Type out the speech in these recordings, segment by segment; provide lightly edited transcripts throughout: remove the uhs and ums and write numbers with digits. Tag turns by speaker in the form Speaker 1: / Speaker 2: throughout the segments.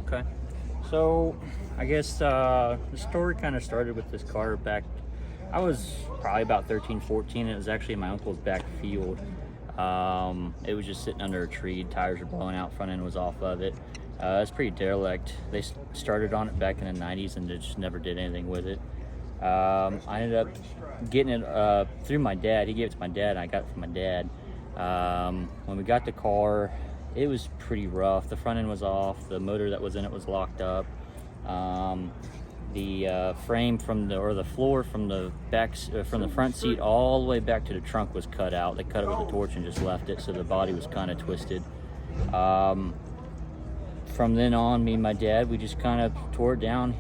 Speaker 1: Okay, so I guess the story kind of started with this car back, I was probably about 13, 14. It was actually in my uncle's back field. It was just sitting under a tree, tires were blowing out, front end was off of it. It's pretty derelict. They started on it back in the 90s and just never did anything with it. I ended up getting it through my dad. He gave it to my dad and I got it from my dad. When we got the car, it was pretty rough. The front end was off, the motor that was in it was locked up. The frame from the floor from the back, from the front seat all the way back to the trunk was cut out. They cut it with a torch and just left it, so the body was kind of twisted. from then on, me and my dad, we just kind of tore it down.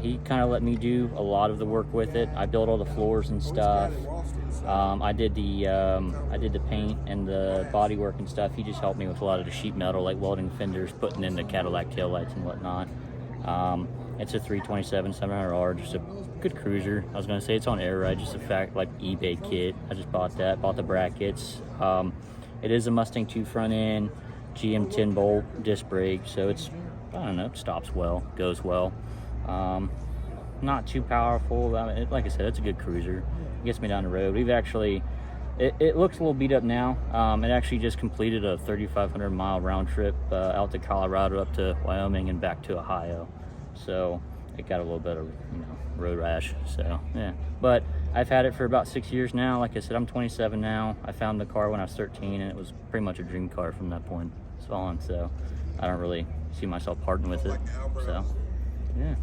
Speaker 1: He kind of let me do a lot of the work with it. I built all the floors and stuff. I did the paint and the body work and stuff. He just helped me with a lot of the sheet metal, like welding fenders, putting in the Cadillac taillights and whatnot. It's a 327 700R, just a good cruiser. I was gonna say it's on air ride, just a fact, like eBay kit. I just bought that, bought the brackets. It is a Mustang 2 front end, GM 10 bolt disc brake, so it's, I don't know, it stops well, goes well. Not too powerful. I mean, like I said, it's a good cruiser. It gets me down the road. We've actually, it looks a little beat up now. It actually just completed a 3,500 mile round trip out to Colorado, up to Wyoming, and back to Ohio. So it got a little bit of, you know, road rash. So yeah, but I've had it for about 6 years now. Like I said, I'm 27 now. I found the car when I was 13, and it was pretty much a dream car from that point on. So I don't really see myself parting with it. So yeah.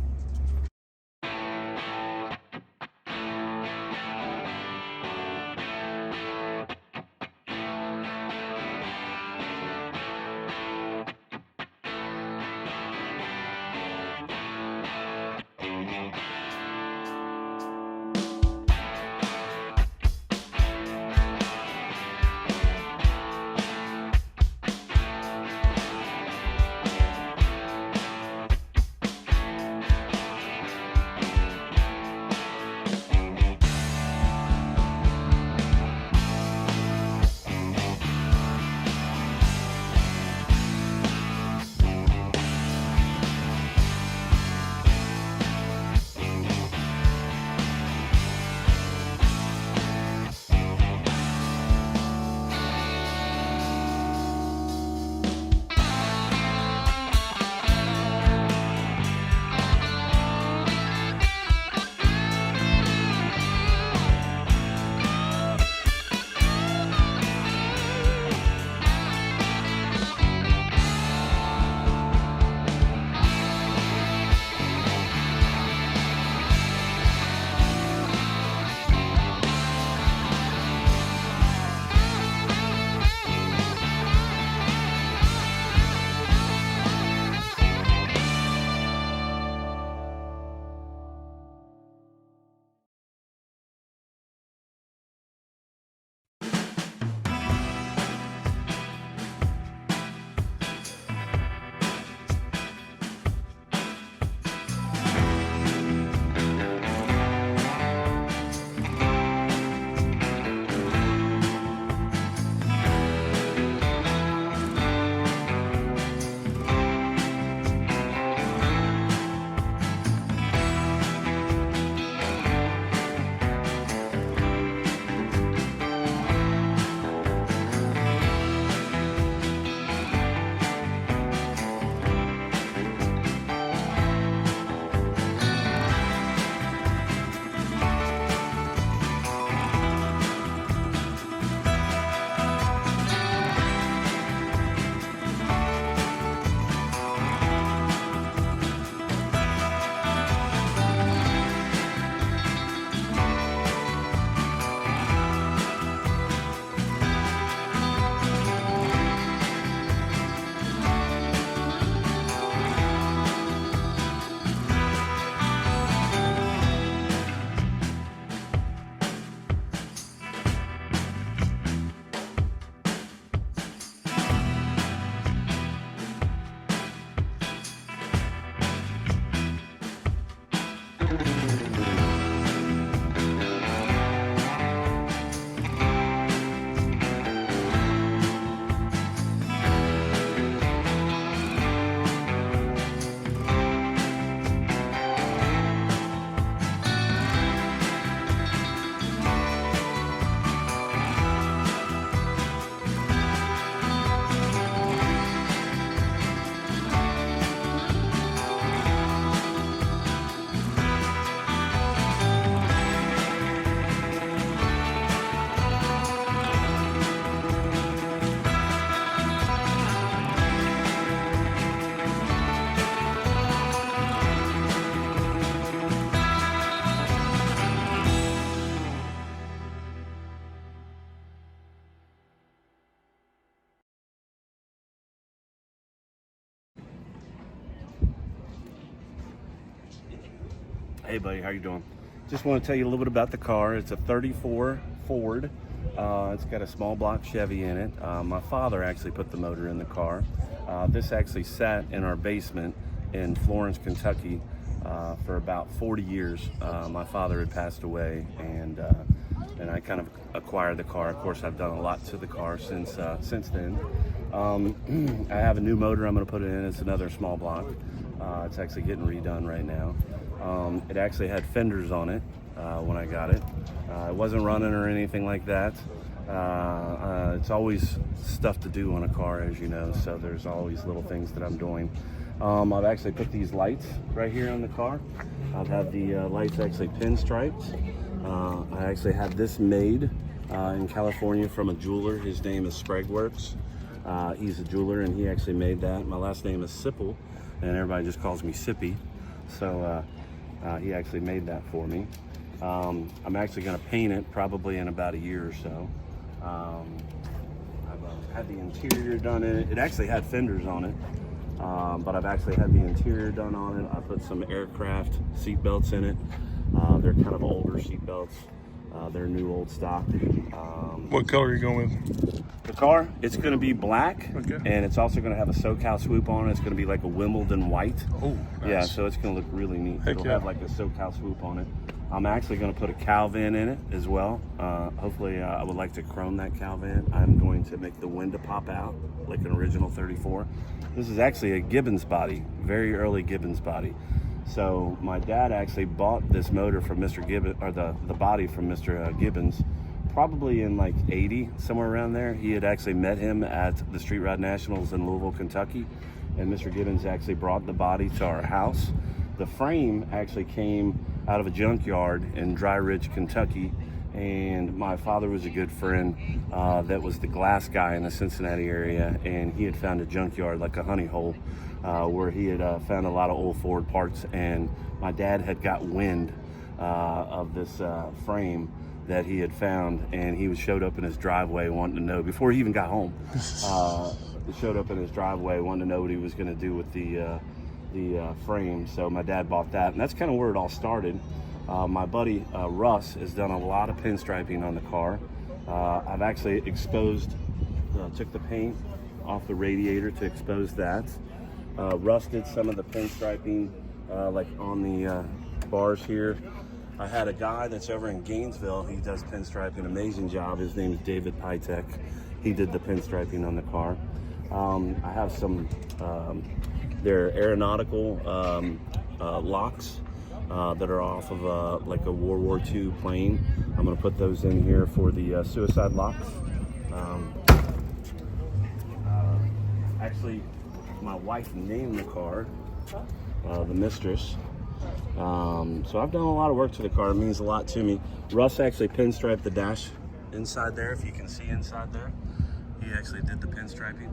Speaker 2: Hey buddy, how you doing? Just want to tell you a little bit about the car. It's a 34 Ford. It's got a small block Chevy in it. My father actually put the motor in the car. This actually sat in our basement in Florence, Kentucky for about 40 years. My father had passed away, and I kind of acquired the car. Of course, I've done a lot to the car since then. I have a new motor I'm going to put it in. It's another small block. It's actually getting redone right now. It actually had fenders on it when I got it. It wasn't running or anything like that. It's always stuff to do on a car, as you know, so there's always little things that I'm doing. I've actually put these lights right here on the car. I've had the lights actually pinstriped. I actually had this made in California from a jeweler. His name is Spragueworks. He's a jeweler, and he actually made that. My last name is Sipple, and everybody just calls me Sippy. So he actually made that for me. I'm actually going to paint it probably in about a year or so. I've had the interior done in it. It actually had fenders on it, but I've actually had the interior done on it. I put some aircraft seat belts in it. They're kind of older seat belts. They're new old stock.
Speaker 3: What color are you going with?
Speaker 2: The car, it's going to be black,
Speaker 3: okay,
Speaker 2: and it's also going to have a SoCal swoop on it. It's going to be like a Wimbledon white.
Speaker 3: Oh, nice.
Speaker 2: Yeah, so it's going to look really neat.
Speaker 3: Heck
Speaker 2: It'll
Speaker 3: yeah.
Speaker 2: have like a SoCal swoop on it. I'm actually going to put a cowl van in it as well. Hopefully, I would like to chrome that cowl van. I'm going to make the window pop out like an original 34. This is actually a Gibbons body, very early Gibbons body. So my dad actually bought this motor from Mr. Gibbons, or the body from Mr. Gibbons, probably in like 80, somewhere around there. He had actually met him at the Street Rod Nationals in Louisville, Kentucky, and Mr. Gibbons actually brought the body to our house. The frame actually came out of a junkyard in Dry Ridge, Kentucky, and my father was a good friend that was the glass guy in the Cincinnati area, and he had found a junkyard, like a honey hole, where he had found a lot of old Ford parts, and my dad had got wind of this frame that he had found, and he showed up in his driveway wanting to know, before he even got home, showed up in his driveway wanting to know what he was going to do with the frame. So my dad bought that, and that's kind of where it all started. My buddy Russ has done a lot of pinstriping on the car. I've actually took the paint off the radiator to expose that. Russ did some of the pinstriping like on the bars here. I had a guy that's over in Gainesville. He does pinstriping, amazing job. His name is David Pytek. He did the pinstriping on the car. I have some they're aeronautical locks that are off of like a World War II plane. I'm going to put those in here for the suicide locks. Actually, my wife named the car the Mistress. So I've done a lot of work to the car. It means a lot to me. Russ actually pinstriped the dash inside there, if you can see inside there. He actually did the pinstriping.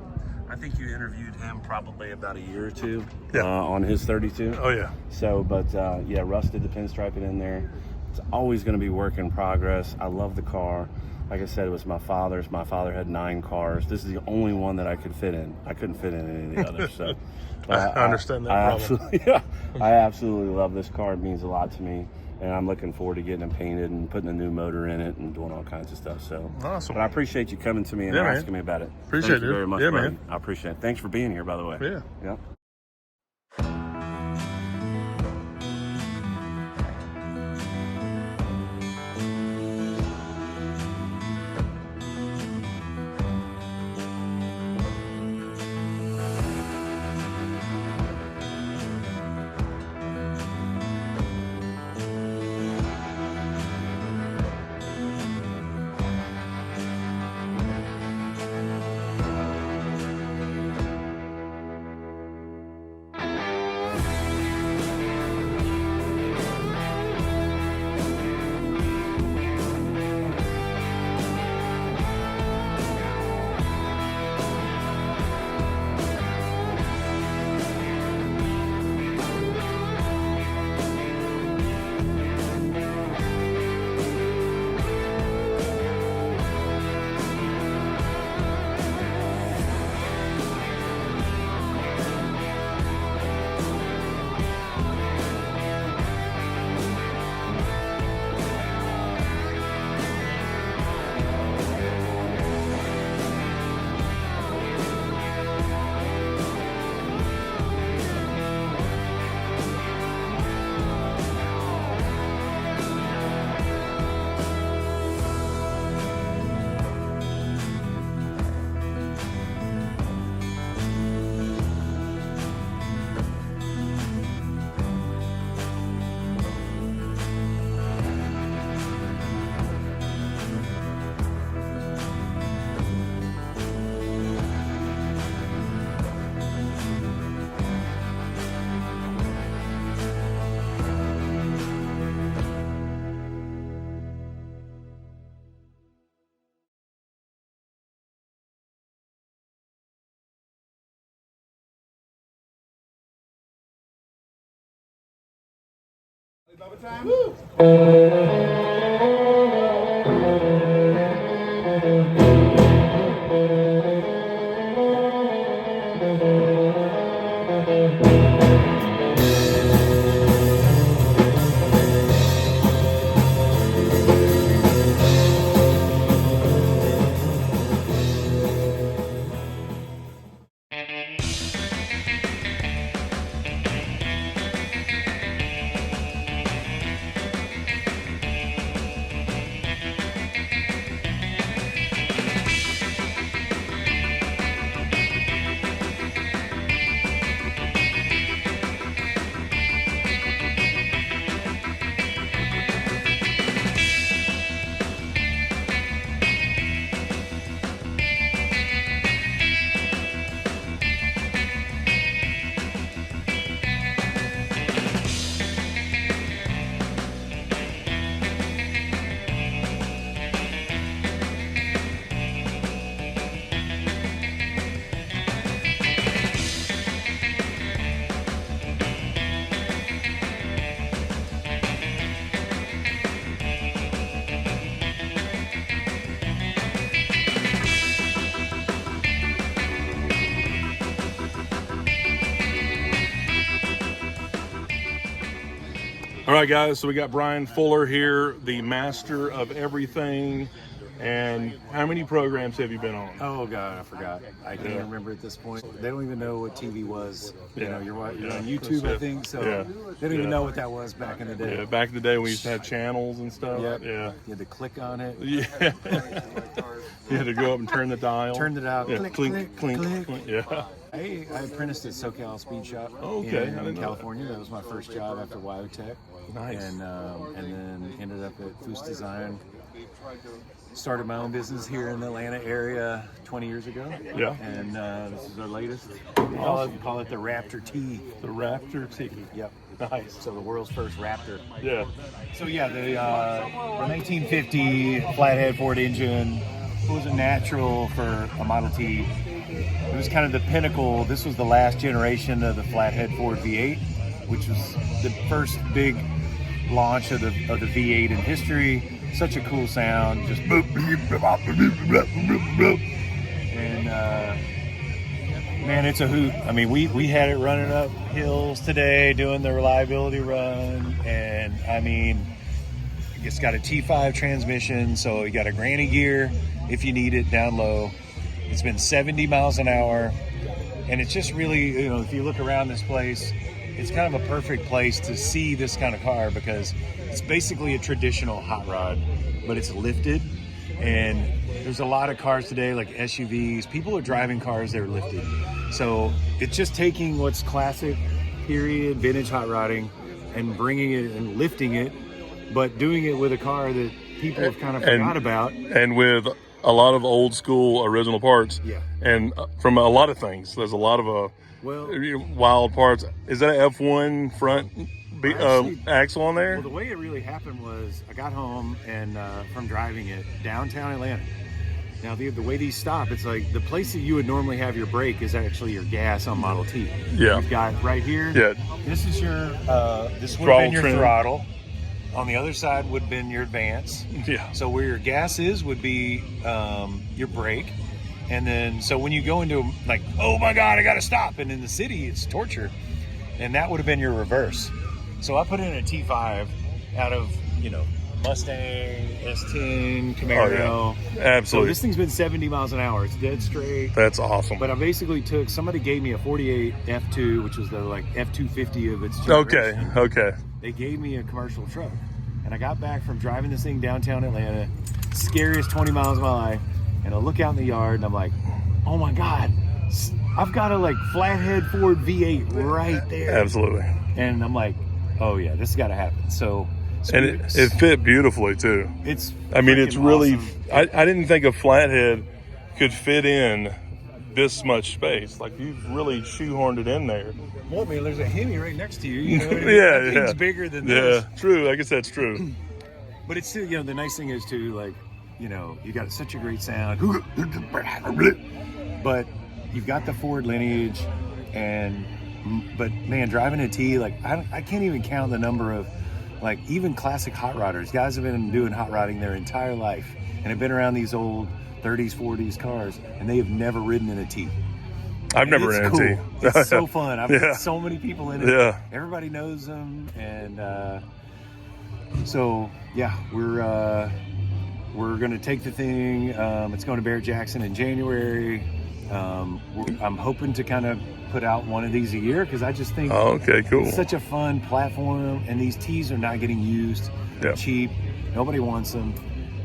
Speaker 2: I think you interviewed him probably about a year or two on his 32.
Speaker 3: Oh yeah.
Speaker 2: So, but yeah, Russ did the pinstriping in there. It's always going to be work in progress. I love the car. Like I said, it was my father's. My father had 9 cars. This is the only one that I could fit in. I couldn't fit in any of the others. So
Speaker 3: I understand that problem.
Speaker 2: I absolutely love this car. It means a lot to me. And I'm looking forward to getting it painted and putting a new motor in it and doing all kinds of stuff. So,
Speaker 3: awesome.
Speaker 2: But I appreciate you coming to me and asking me about it.
Speaker 3: Appreciate
Speaker 2: Thank you very much,
Speaker 3: yeah,
Speaker 2: buddy.
Speaker 3: man.
Speaker 2: I appreciate it. Thanks for being here, by the way.
Speaker 3: Yeah.
Speaker 2: Yeah.
Speaker 3: All right, guys, so we got Bryan Fuller here, the master of everything. And how many programs have you been on?
Speaker 4: Oh God, I forgot. I can't remember at this point. They don't even know what TV was. You know, you're on YouTube, I think. So they don't even know what that was back in the day.
Speaker 3: Yeah, back in the day we used to have channels and stuff.
Speaker 4: Yep.
Speaker 3: Yeah.
Speaker 4: You had to click on it.
Speaker 3: Yeah. You had to go up and turn the dial.
Speaker 4: Turn it out.
Speaker 3: Yeah.
Speaker 4: Click,
Speaker 3: Clink,
Speaker 4: click,
Speaker 3: clink,
Speaker 4: click.
Speaker 3: clink. Yeah.
Speaker 4: I apprenticed at SoCal Speed Shop
Speaker 3: in
Speaker 4: California. That was my first job after Biotech.
Speaker 3: Nice.
Speaker 4: And then ended up at Foose Design. Started my own business here in the Atlanta area 20 years ago.
Speaker 3: Yeah.
Speaker 4: And this is our latest. We call it the Raptor T.
Speaker 3: The Raptor T.
Speaker 4: Yep.
Speaker 3: Nice.
Speaker 4: So the world's first Raptor.
Speaker 3: Yeah.
Speaker 4: So yeah, the 1950 Flathead Ford engine was a natural for a Model T. It was kind of the pinnacle. This was the last generation of the Flathead Ford V8, which was the first big launch of the V8 in history. Such a cool sound, just boop, and man, it's a hoot. I mean, we had it running up hills today, doing the reliability run, and I mean, it's got a T5 transmission, so you got a granny gear if you need it down low. It's been 70 miles an hour, and it's just really, you know, if you look around this place, it's kind of a perfect place to see this kind of car because it's basically a traditional hot rod, but it's lifted. And there's a lot of cars today, like SUVs. People are driving cars that are lifted. So it's just taking what's classic, period, vintage hot rodding, and bringing it and lifting it, but doing it with a car that people have kind of forgot about.
Speaker 3: And with a lot of old school original parts.
Speaker 4: Yeah.
Speaker 3: And from a lot of things. There's a lot of wild parts. Is that an F1 front axle on there?
Speaker 4: Well, the way it really happened was I got home and from driving it downtown Atlanta. Now the way these stop, it's like the place that you would normally have your brake is actually your gas on Model T.
Speaker 3: Yeah.
Speaker 4: You've got right here.
Speaker 3: Yeah.
Speaker 4: This is your this would have been your
Speaker 3: trim.
Speaker 4: throttle. On the other side would have been your advance.
Speaker 3: Yeah.
Speaker 4: So where your gas is would be your brake. And then, so when you go into like, oh my God, I got to stop. And in the city, it's torture. And that would have been your reverse. So I put in a T5 out of, you know, Mustang, S10, Camaro.
Speaker 3: Oh, yeah. Absolutely.
Speaker 4: So this thing's been 70 miles an hour. It's dead straight.
Speaker 3: That's awesome.
Speaker 4: But I basically somebody gave me a 48 F2, which was the like F250 of its generation.
Speaker 3: Okay.
Speaker 4: They gave me a commercial truck. And I got back from driving this thing downtown Atlanta, scariest 20 miles of my life. And I look out in the yard and I'm like, oh my God, I've got a like Flathead Ford V8 right there.
Speaker 3: Absolutely.
Speaker 4: And I'm like, oh yeah, this has got to happen. So
Speaker 3: and it fit beautifully too.
Speaker 4: It's
Speaker 3: really,
Speaker 4: awesome.
Speaker 3: I didn't think a Flathead could fit in this much space. Like you've really shoehorned it in there.
Speaker 4: Well, I mean, there's a Hemi right next to you. You know,
Speaker 3: yeah,
Speaker 4: that thing's bigger than this.
Speaker 3: Yeah, true. I guess that's true.
Speaker 4: But it's still, you know, the nice thing is too, like, you know, you got such a great sound, but you've got the Ford lineage, but man, driving a T, like I can't even count the number of like even classic hot rodders, guys have been doing hot rodding their entire life and have been around these old 30s, 40s cars, and they have never ridden in a T.
Speaker 3: I've never ridden
Speaker 4: cool.
Speaker 3: in a T.
Speaker 4: It's so fun. I've met so many people in it.
Speaker 3: Yeah.
Speaker 4: Everybody knows them, and so yeah, we're gonna take the thing. It's going to Barrett Jackson in January. I'm hoping to kind of put out one of these a year because I just think
Speaker 3: okay, cool.
Speaker 4: It's such a fun platform, and these T's are not getting used. They're cheap. Nobody wants them.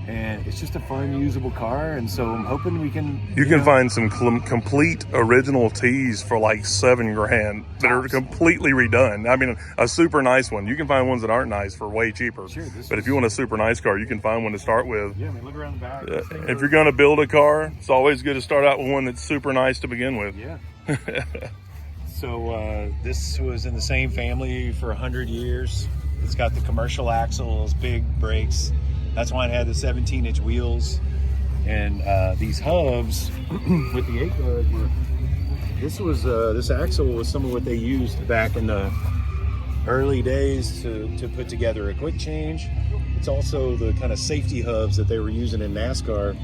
Speaker 4: And it's just a fun, usable car, and so I'm hoping we can.
Speaker 3: You can find some complete original T's for like $7,000 that are completely redone. I mean, a super nice one. You can find ones that aren't nice for way cheaper.
Speaker 4: Sure,
Speaker 3: but if you want a super nice car, you can find one to start with.
Speaker 4: Yeah, I mean, look around the back.
Speaker 3: If you're going to build a car, it's always good to start out with one that's super nice to begin with.
Speaker 4: Yeah. So this was in the same family for 100 years. It's got the commercial axles, big brakes. That's why it had the 17-inch wheels, and these hubs with the 8 were. This axle was some of what they used back in the early days to put together a quick change. It's also the kind of safety hubs that they were using in NASCAR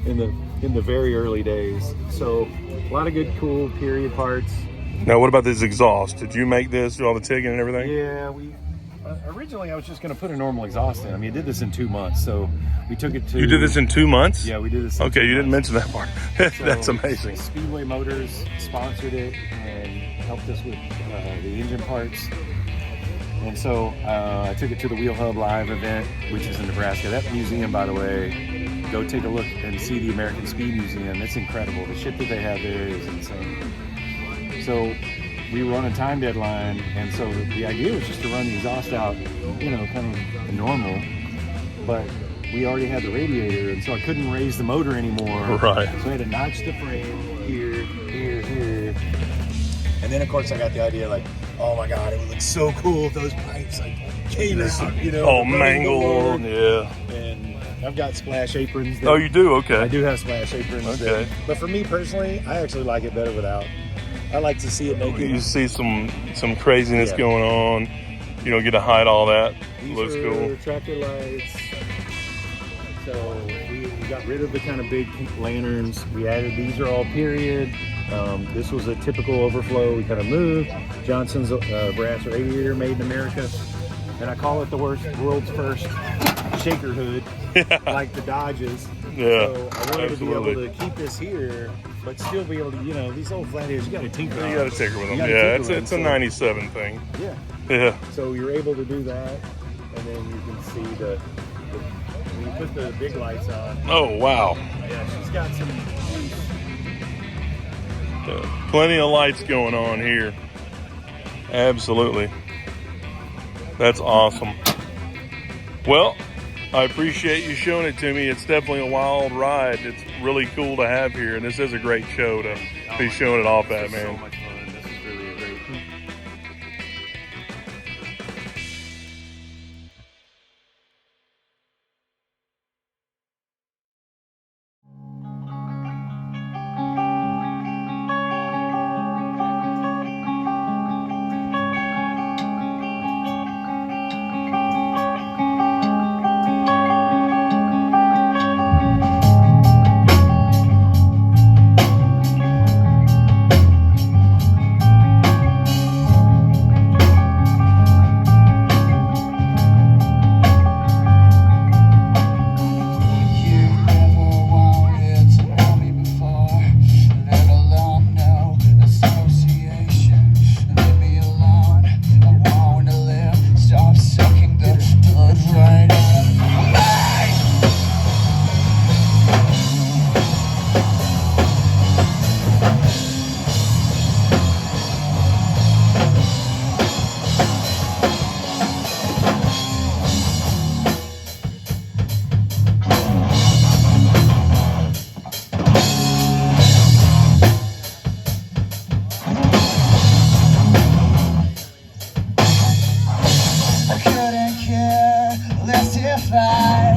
Speaker 4: in the very early days. So a lot of good, cool period parts.
Speaker 3: Now, what about this exhaust? Did you make this, do all the tigging and everything?
Speaker 4: Yeah, originally I was just going to put a normal exhaust in. I mean, I did this in 2 months, so we took it to...
Speaker 3: You did this in 2 months?
Speaker 4: Yeah, we did this
Speaker 3: in 2 you didn't mention that part.
Speaker 4: So
Speaker 3: that's amazing.
Speaker 4: Speedway Motors sponsored it and helped us with the engine parts. And so I took it to the Wheel Hub Live event, which is in Nebraska. That museum, by the way, go take a look and see the American Speed Museum. It's incredible. The shit that they have there is insane. So we were on a time deadline, and so the idea was just to run the exhaust out, kind of normal, but we already had the radiator, and so I couldn't raise the motor anymore.
Speaker 3: Right.
Speaker 4: So I had to notch the frame here, and then of course I got the idea like, oh my God, it would look so cool if those pipes like came out,
Speaker 3: all mangled, yeah.
Speaker 4: And I've got splash aprons.
Speaker 3: Oh, you do? Okay.
Speaker 4: I do have splash aprons.
Speaker 3: Okay.
Speaker 4: But for me personally, I actually like it better without. I like to see it naked.
Speaker 3: You see some craziness going on. You don't get to hide all that.
Speaker 4: These
Speaker 3: looks
Speaker 4: are
Speaker 3: cool.
Speaker 4: Tractor lights. So we got rid of the kind of big lanterns. We added, these are all period. This was a typical overflow. We kind of moved. Johnson's brass radiator made in America. And I call it the world's first shaker hood, like the Dodges.
Speaker 3: Yeah,
Speaker 4: so I wanted to be able to keep this here, but still be able to, these old Flatheads, you got to tinker.
Speaker 3: You got to tinker with them. Yeah, it's a 97 thing.
Speaker 4: Yeah.
Speaker 3: Yeah.
Speaker 4: So you're able to do that, and then you can see when you put the big lights on.
Speaker 3: Oh wow.
Speaker 4: Yeah, she's got some.
Speaker 3: Plenty of lights going on here. Absolutely. That's awesome. Well, I appreciate you showing it to me. It's definitely a wild ride. It's really cool to have here, and this is a great show to be showing it off at, man.
Speaker 4: So much fun. This is really great.
Speaker 5: Couldn't care less if I